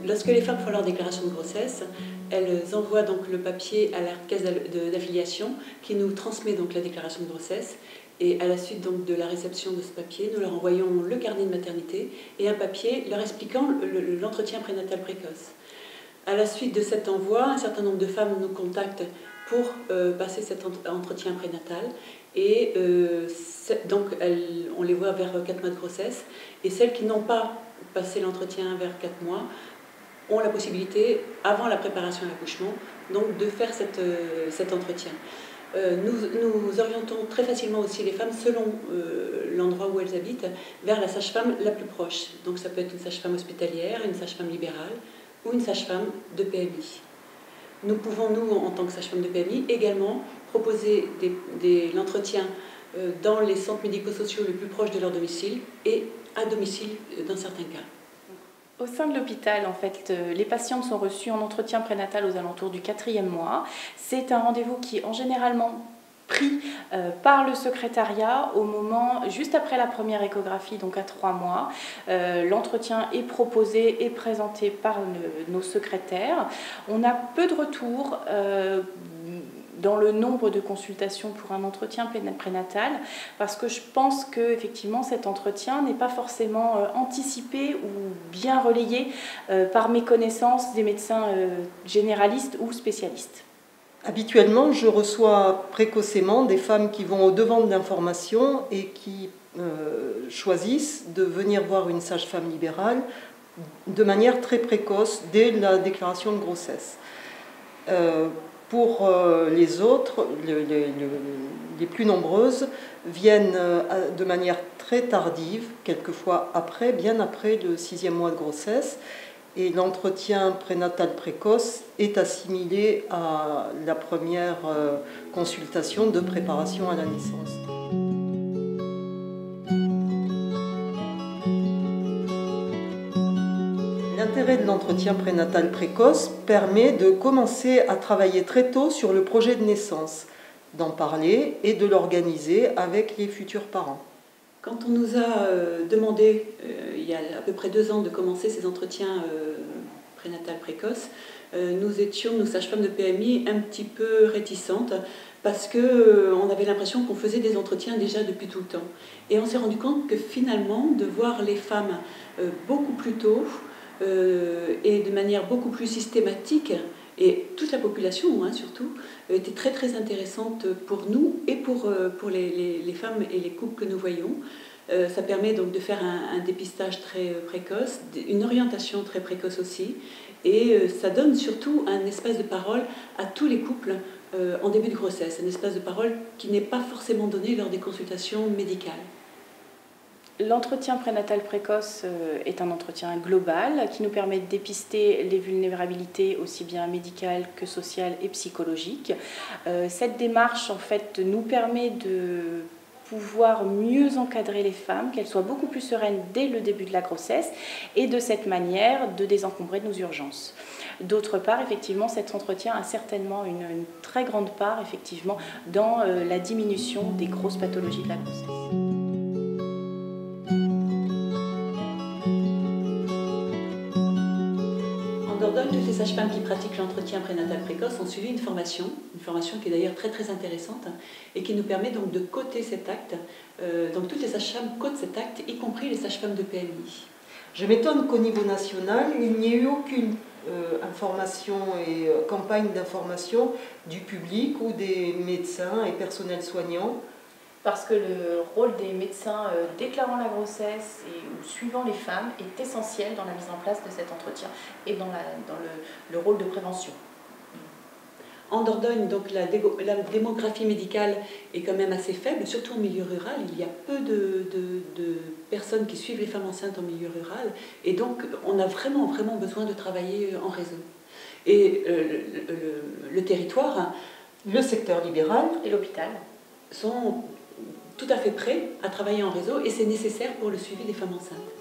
Lorsque les femmes font leur déclaration de grossesse, elles envoient donc le papier à la caisse d'affiliation qui nous transmet donc la déclaration de grossesse. Et à la suite donc de la réception de ce papier, nous leur envoyons le carnet de maternité et un papier leur expliquant l'entretien prénatal précoce. À la suite de cet envoi, un certain nombre de femmes nous contactent pour passer cet entretien prénatal. Et donc on les voit vers 4 mois de grossesse. Et celles qui n'ont pas passé l'entretien vers 4 mois ont la possibilité, avant la préparation à l'accouchement, donc de faire cet entretien. Nous orientons très facilement aussi les femmes, selon l'endroit où elles habitent, vers la sage-femme la plus proche. Donc ça peut être une sage-femme hospitalière, une sage-femme libérale ou une sage-femme de PMI. Nous pouvons, nous, en tant que sage-femme de PMI, également proposer l'entretien dans les centres médico-sociaux les plus proches de leur domicile et à domicile dans certains cas. Au sein de l'hôpital, en fait, les patientes sont reçues en entretien prénatal aux alentours du 4e mois. C'est un rendez-vous qui est en généralement pris par le secrétariat au moment, juste après la première échographie, donc à 3 mois. L'entretien est proposé et présenté par nos secrétaires. On a peu de retours dans le nombre de consultations pour un entretien prénatal, parce que je pense que effectivement cet entretien n'est pas forcément anticipé ou bien relayé par méconnaissance des médecins généralistes ou spécialistes. Habituellement, je reçois précocement des femmes qui vont au-devant de l'information et qui choisissent de venir voir une sage-femme libérale de manière très précoce, dès la déclaration de grossesse. Pour les autres, les plus nombreuses, viennent de manière très tardive, quelquefois après, bien après le 6e mois de grossesse, et l'entretien prénatal précoce est assimilé à la première consultation de préparation à la naissance. L'intérêt de l'entretien prénatal précoce permet de commencer à travailler très tôt sur le projet de naissance, d'en parler et de l'organiser avec les futurs parents. Quand on nous a demandé, il y a à peu près 2 ans, de commencer ces entretiens prénatal précoces, nous étions, nous sages-femmes de PMI, un petit peu réticentes parce qu'on avait l'impression qu'on faisait des entretiens déjà depuis tout le temps. Et on s'est rendu compte que finalement, de voir les femmes beaucoup plus tôt, et de manière beaucoup plus systématique, et toute la population surtout, était très très intéressante pour nous et pour les femmes et les couples que nous voyons. Ça permet donc de faire un dépistage très précoce, une orientation très précoce aussi, et ça donne surtout un espace de parole à tous les couples en début de grossesse, un espace de parole qui n'est pas forcément donné lors des consultations médicales. L'entretien prénatal précoce est un entretien global qui nous permet de dépister les vulnérabilités aussi bien médicales que sociales et psychologiques. Cette démarche en fait nous permet de pouvoir mieux encadrer les femmes, qu'elles soient beaucoup plus sereines dès le début de la grossesse et de cette manière de désencombrer de nos urgences. D'autre part, effectivement, cet entretien a certainement une très grande part effectivement dans la diminution des grosses pathologies de la grossesse. En Dordogne, toutes les sages-femmes qui pratiquent l'entretien prénatal précoce ont suivi une formation qui est d'ailleurs très très intéressante et qui nous permet donc de coter cet acte. Donc toutes les sages-femmes cotent cet acte, y compris les sages-femmes de PMI. Je m'étonne qu'au niveau national, il n'y ait eu aucune information et campagne d'information du public ou des médecins et personnels soignants. Parce que le rôle des médecins déclarant la grossesse ou suivant les femmes est essentiel dans la mise en place de cet entretien et dans le rôle de prévention. En Dordogne, donc, la démographie médicale est quand même assez faible, surtout en milieu rural. Il y a peu de personnes qui suivent les femmes enceintes en milieu rural. Et donc, on a vraiment besoin de travailler en réseau. Et le territoire, le secteur libéral et l'hôpital sont tout à fait prêts à travailler en réseau et c'est nécessaire pour le suivi des femmes enceintes.